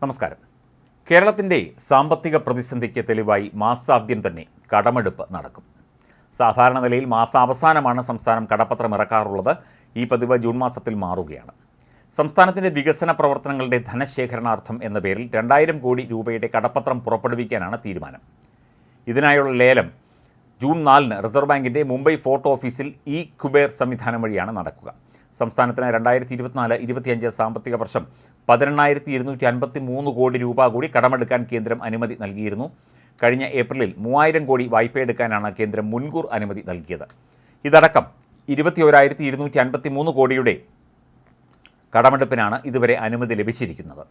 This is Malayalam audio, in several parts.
നമസ്കാരം. കേരളത്തിൻ്റെ സാമ്പത്തിക പ്രതിസന്ധിക്ക് തെളിവായി മാസാദ്യം തന്നെ കടമെടുപ്പ് നടക്കും. സാധാരണ നിലയിൽ മാസാവസാനമാണ് സംസ്ഥാനം കടപ്പത്രം ഇറക്കാറുള്ളത്. ഈ പതിവ് ജൂൺ മാസത്തിൽ മാറുകയാണ്. സംസ്ഥാനത്തിൻ്റെ വികസന പ്രവർത്തനങ്ങളുടെ ധനശേഖരണാർത്ഥം എന്ന പേരിൽ 2000 കോടി രൂപയുടെ കടപ്പത്രം പുറപ്പെടുവിക്കാനാണ് തീരുമാനം. ഇതിനായുള്ള ലേലം ജൂൺ 4-ന് റിസർവ് ബാങ്കിൻ്റെ മുംബൈ ഫോർട്ട് ഓഫീസിൽ കുബേർ സംവിധാനം വഴിയാണ് നടക്കുക. സംസ്ഥാനത്തിന് 2024-25 സാമ്പത്തിക വർഷം 18,253 കോടി രൂപ കൂടി കടമെടുക്കാൻ കേന്ദ്രം അനുമതി നൽകിയിരുന്നു. കഴിഞ്ഞ ഏപ്രിലിൽ 3000 കോടി വായ്പയെടുക്കാനാണ് കേന്ദ്രം മുൻകൂർ അനുമതി നൽകിയത്. ഇതടക്കം 21,253 കോടിയുടെ കടമെടുപ്പിനാണ് ഇതുവരെ അനുമതി ലഭിച്ചിരിക്കുന്നത്.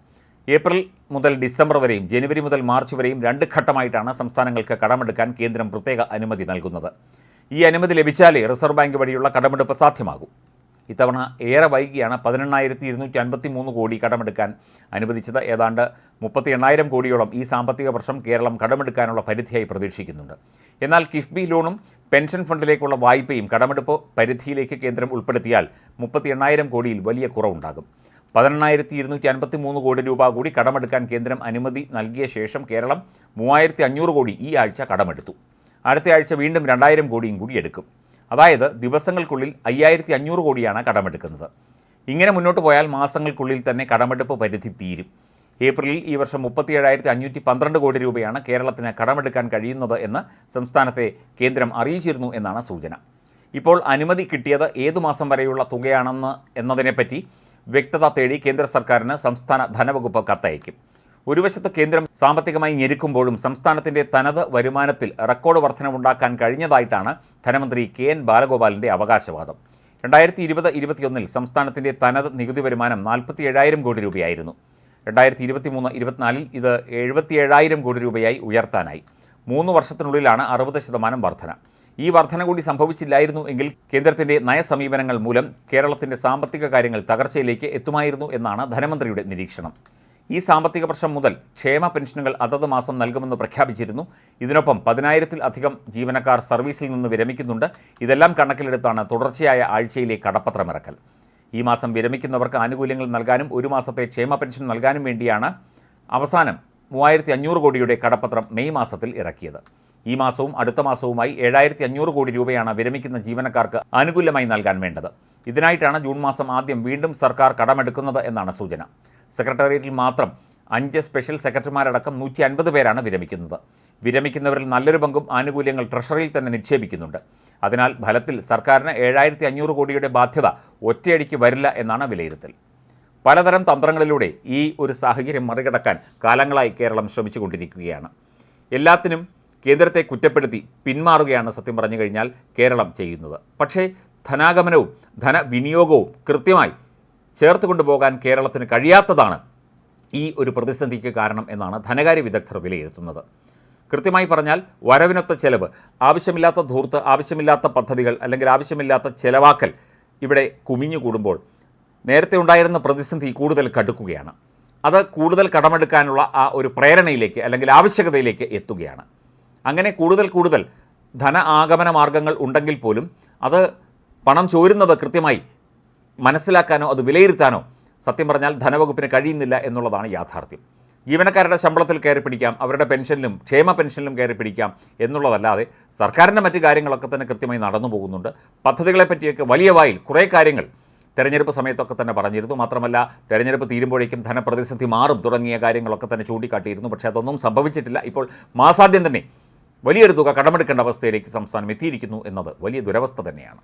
ഏപ്രിൽ മുതൽ ഡിസംബർ വരെയും ജനുവരി മുതൽ മാർച്ച് വരെയും 2 ഘട്ടമായിട്ടാണ് സംസ്ഥാനങ്ങൾക്ക് കടമെടുക്കാൻ കേന്ദ്രം പ്രത്യേക അനുമതി നൽകുന്നത്. ഈ അനുമതി ലഭിച്ചാലേ റിസർവ് ബാങ്ക് വഴിയുള്ള കടമെടുപ്പ് സാധ്യമാകും. ഇത്തവണ ഏറെ വൈകിയാണ് 18,253 കോടി കടമെടുക്കാൻ അനുവദിച്ചത്. ഏതാണ്ട് 38,000 കോടിയോളം ഈ സാമ്പത്തിക വർഷം കേരളം കടമെടുക്കാനുള്ള പരിധിയായി പ്രതീക്ഷിക്കുന്നുണ്ട്. എന്നാൽ കിഫ്ബി ലോണും പെൻഷൻ ഫണ്ടിലേക്കുള്ള വായ്പയും കടമെടുപ്പ് പരിധിയിലേക്ക് കേന്ദ്രം ഉൾപ്പെടുത്തിയാൽ 38,000 കോടിയിൽ വലിയ കുറവുണ്ടാകും. 18,253 കോടി രൂപ കൂടി കടമെടുക്കാൻ കേന്ദ്രം അനുമതി നൽകിയ ശേഷം കേരളം 3,500 കോടി ഈ ആഴ്ച കടമെടുത്തു. അടുത്ത ആഴ്ച വീണ്ടും 2,000 കോടിയും കൂടി എടുക്കും. അതായത് ദിവസങ്ങൾക്കുള്ളിൽ 5,500 കോടിയാണ് കടമെടുക്കുന്നത്. ഇങ്ങനെ മുന്നോട്ട് പോയാൽ മാസങ്ങൾക്കുള്ളിൽ തന്നെ കടമെടുപ്പ് പരിധി തീരും. ഏപ്രിലിൽ ഈ വർഷം 37,512 കോടി രൂപയാണ് കേരളത്തിന് കടമെടുക്കാൻ കഴിയുന്നത് എന്ന് സംസ്ഥാനത്തെ കേന്ദ്രം അറിയിച്ചിരുന്നു എന്നാണ് സൂചന. ഇപ്പോൾ അനുമതി കിട്ടിയത് ഏതു മാസം വരെയുള്ള എന്നതിനെപ്പറ്റി വ്യക്തത തേടി കേന്ദ്ര സർക്കാരിന് സംസ്ഥാന ധനവകുപ്പ് കത്തയക്കും. ഒരു വശത്ത് കേന്ദ്രം സാമ്പത്തികമായി ഞെരുക്കുമ്പോഴും സംസ്ഥാനത്തിൻ്റെ തനത് വരുമാനത്തിൽ റെക്കോർഡ് വർധനവുണ്ടാക്കാൻ കഴിഞ്ഞതായിട്ടാണ് ധനമന്ത്രി KN ബാലഗോപാലിൻ്റെ അവകാശവാദം. 2020-21 സംസ്ഥാനത്തിൻ്റെ തനത് നികുതി വരുമാനം 47,000 കോടി രൂപയായിരുന്നു. 2023-24 ഇത് 77,000 കോടി രൂപയായി ഉയർത്താനായി. 3 വർഷത്തിനുള്ളിലാണ് 60% വർധന. ഈ വർധന കൂടി സംഭവിച്ചില്ലായിരുന്നു എങ്കിൽ കേന്ദ്രത്തിൻ്റെ നയസമീപനങ്ങൾ മൂലം കേരളത്തിൻ്റെ സാമ്പത്തിക കാര്യങ്ങൾ തകർച്ചയിലേക്ക് എത്തുമായിരുന്നു എന്നാണ് ധനമന്ത്രിയുടെ നിരീക്ഷണം. ഈ സാമ്പത്തിക വർഷം മുതൽ ക്ഷേമ പെൻഷനുകൾ അതത് മാസം നൽകുമെന്ന് പ്രഖ്യാപിച്ചിരുന്നു. ഇതിനൊപ്പം 10,000-ലധികം ജീവനക്കാർ സർവീസിൽ നിന്ന് വിരമിക്കുന്നുണ്ട്. ഇതെല്ലാം കണക്കിലെടുത്താണ് തുടർച്ചയായ ആഴ്ചയിലെ കടപ്പത്രമിറക്കൽ. ഈ മാസം വിരമിക്കുന്നവർക്ക് ആനുകൂല്യങ്ങൾ നൽകാനും 1 മാസത്തെ ക്ഷേമ പെൻഷൻ നൽകാനും വേണ്ടിയാണ് അവസാനം 3,500 കോടിയുടെ കടപ്പത്രം മെയ് മാസത്തിൽ ഇറക്കിയത്. ഈ മാസവും അടുത്ത മാസവുമായി 7,500 കോടി രൂപയാണ് വിരമിക്കുന്ന ജീവനക്കാർക്ക് ആനുകൂല്യമായി നൽകാൻ വേണ്ടത്. ഇതിനായിട്ടാണ് ജൂൺ മാസം ആദ്യം വീണ്ടും സർക്കാർ കടമെടുക്കുന്നത് എന്നാണ് സൂചന. സെക്രട്ടേറിയറ്റിൽ മാത്രം 5 സ്പെഷ്യൽ സെക്രട്ടറിമാരടക്കം 150 പേരാണ് വിരമിക്കുന്നത്. വിരമിക്കുന്നവരിൽ നല്ലൊരു പങ്കും ആനുകൂല്യങ്ങൾ ട്രഷറിയിൽ തന്നെ നിക്ഷേപിക്കുന്നുണ്ട്. അതിനാൽ ഫലത്തിൽ സർക്കാരിന് 7,500 കോടിയുടെ ബാധ്യത ഒറ്റയടിക്ക് വരില്ല എന്നാണ് വിലയിരുത്തൽ. പലതരം തന്ത്രങ്ങളിലൂടെ ഈ ഒരു സാഹചര്യം മറികടക്കാൻ കാലങ്ങളായി കേരളം ശ്രമിച്ചുകൊണ്ടിരിക്കുകയാണ്. എല്ലാത്തിനും കേന്ദ്രത്തെ കുറ്റപ്പെടുത്തി പിന്മാറുകയാണ് സത്യം പറഞ്ഞു കഴിഞ്ഞാൽ കേരളം ചെയ്യുന്നത്. പക്ഷേ ധനാഗമനവും ധനവിനിയോഗവും കൃത്യമായി ചേർത്ത് കൊണ്ടുപോകാൻ കേരളത്തിന് കഴിയാത്തതാണ് ഈ ഒരു പ്രതിസന്ധിക്ക് കാരണം എന്നാണ് ധനകാര്യ വിദഗ്ധർ വിലയിരുത്തുന്നത്. കൃത്യമായി പറഞ്ഞാൽ വരവിനൊത്ത ചെലവ്, ആവശ്യമില്ലാത്ത ധൂർത്ത്, ആവശ്യമില്ലാത്ത പദ്ധതികൾ അല്ലെങ്കിൽ ആവശ്യമില്ലാത്ത ചെലവാക്കൽ ഇവിടെ കുമിഞ്ഞുകൂടുമ്പോൾ നേരത്തെ ഉണ്ടായിരുന്ന പ്രതിസന്ധി കൂടുതൽ കടുക്കുകയാണ്. അത് കൂടുതൽ കടമെടുക്കാനുള്ള ആ ഒരു പ്രേരണയിലേക്ക് അല്ലെങ്കിൽ ആവശ്യകതയിലേക്ക് എത്തുകയാണ്. അങ്ങനെ കൂടുതൽ ധന ആഗമന മാർഗങ്ങൾ ഉണ്ടെങ്കിൽ പോലും അത് പണം ചോരുന്നത് കൃത്യമായി മനസ്സിലാക്കാനോ അത് വിലയിരുത്താനോ സത്യം പറഞ്ഞാൽ ധനവകുപ്പിന് കഴിയുന്നില്ല എന്നുള്ളതാണ് യാഥാർത്ഥ്യം. ജീവനക്കാരുടെ ശമ്പളത്തിൽ കയറി പിടിക്കാം, അവരുടെ പെൻഷനിലും ക്ഷേമ പെൻഷനിലും കയറി പിടിക്കാം എന്നുള്ളതല്ലാതെ സർക്കാരിൻ്റെ മറ്റു കാര്യങ്ങളൊക്കെ തന്നെ കൃത്യമായി നടന്നു പോകുന്നുണ്ട്. പദ്ധതികളെപ്പറ്റിയൊക്കെ വലിയ വായിൽ കുറേ കാര്യങ്ങൾ തെരഞ്ഞെടുപ്പ് സമയത്തൊക്കെ തന്നെ പറഞ്ഞിരുന്നു. മാത്രമല്ല തെരഞ്ഞെടുപ്പ് തീരുമ്പോഴേക്കും ധനപ്രതിസന്ധി മാറും തുടങ്ങിയ കാര്യങ്ങളൊക്കെ തന്നെ ചൂണ്ടിക്കാട്ടിയിരുന്നു. പക്ഷേ അതൊന്നും സംഭവിച്ചിട്ടില്ല. ഇപ്പോൾ മാസാദ്യം തന്നെ വലിയൊരു തുക കടമെടുക്കേണ്ട അവസ്ഥയിലേക്ക് സംസ്ഥാനം എത്തിയിരിക്കുന്നു എന്നത് വലിയ ദുരവസ്ഥ തന്നെയാണ്.